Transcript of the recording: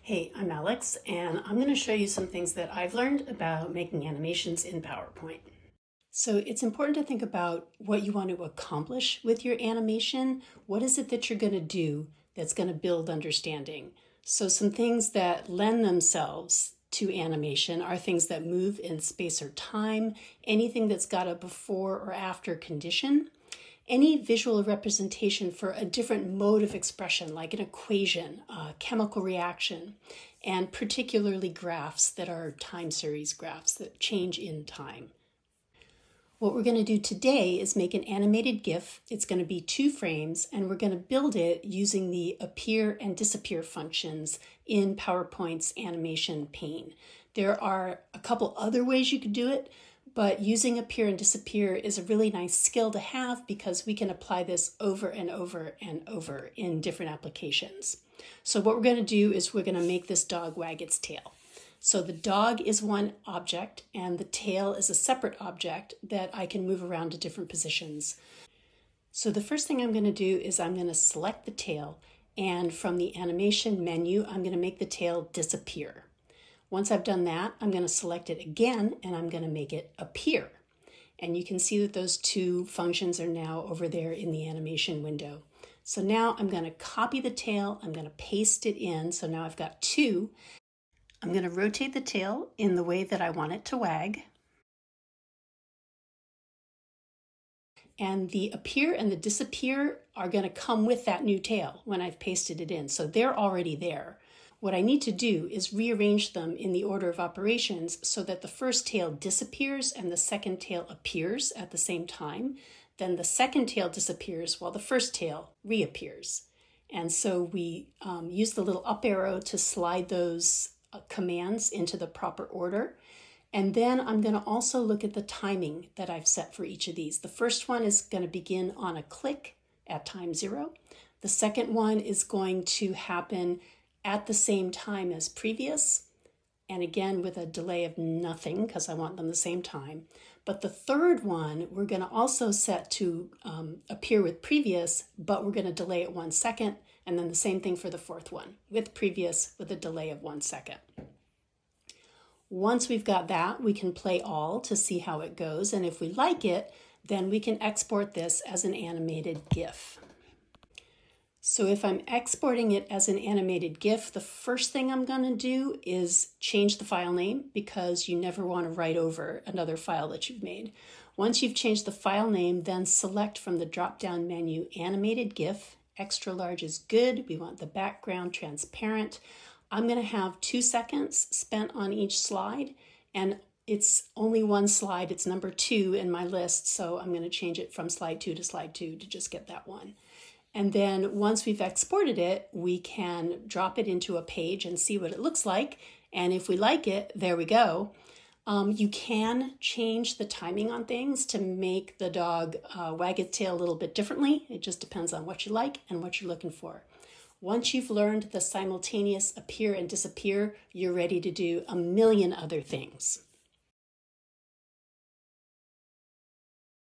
Hey, I'm Alex, and I'm going to show you some things that I've learned about making animations in PowerPoint. So it's important to think about what you want to accomplish with your animation. What is it that you're going to do that's going to build understanding? So some things that lend themselves to animation are things that move in space or time, anything that's got a before or after condition, any visual representation for a different mode of expression, like an equation, a chemical reaction, and particularly graphs that are time series graphs that change in time. What we're going to do today is make an animated GIF. It's going to be 2 frames, and we're going to build it using the appear and disappear functions in PowerPoint's animation pane. There are a couple other ways you could do it, but using appear and disappear is a really nice skill to have because we can apply this over and over and over in different applications. So what we're going to do is we're going to make this dog wag its tail. So the dog is one object and the tail is a separate object that I can move around to different positions. So the first thing I'm going to do is I'm going to select the tail, and from the animation menu I'm going to make the tail disappear. Once I've done that, I'm going to select it again and I'm going to make it appear. And you can see that those 2 functions are now over there in the animation window. So now I'm going to copy the tail, I'm going to paste it in, so now I've got 2. I'm going to rotate the tail in the way that I want it to wag. And the appear and the disappear are going to come with that new tail when I've pasted it in, so they're already there. What I need to do is rearrange them in the order of operations so that the first tail disappears and the second tail appears at the same time. Then the second tail disappears while the first tail reappears. And so we use the little up arrow to slide those commands into the proper order. And then I'm going to also look at the timing that I've set for each of these. The first one is going to begin on a click at time 0. The second one is going to happen at the same time as previous, and again with a delay of nothing because I want them the same time. But the third one we're going to also set to appear with previous, but we're going to delay it 1 second, and then the same thing for the fourth one, with previous with a delay of 1 second. Once we've got that, we can play all to see how it goes, and if we like it, then we can export this as an animated GIF. So if I'm exporting it as an animated GIF, the first thing I'm going to do is change the file name because you never want to write over another file that you've made. Once you've changed the file name, then select from the drop-down menu Animated GIF. Extra large is good. We want the background transparent. I'm going to have 2 seconds spent on each slide, and it's only one slide. It's number 2 in my list, so I'm going to change it from slide 2 to slide 2 to just get that one. And then once we've exported it, we can drop it into a page and see what it looks like. And if we like it, there we go. You can change the timing on things to make the dog wag its tail a little bit differently. It just depends on what you like and what you're looking for. Once you've learned the simultaneous appear and disappear, you're ready to do a million other things.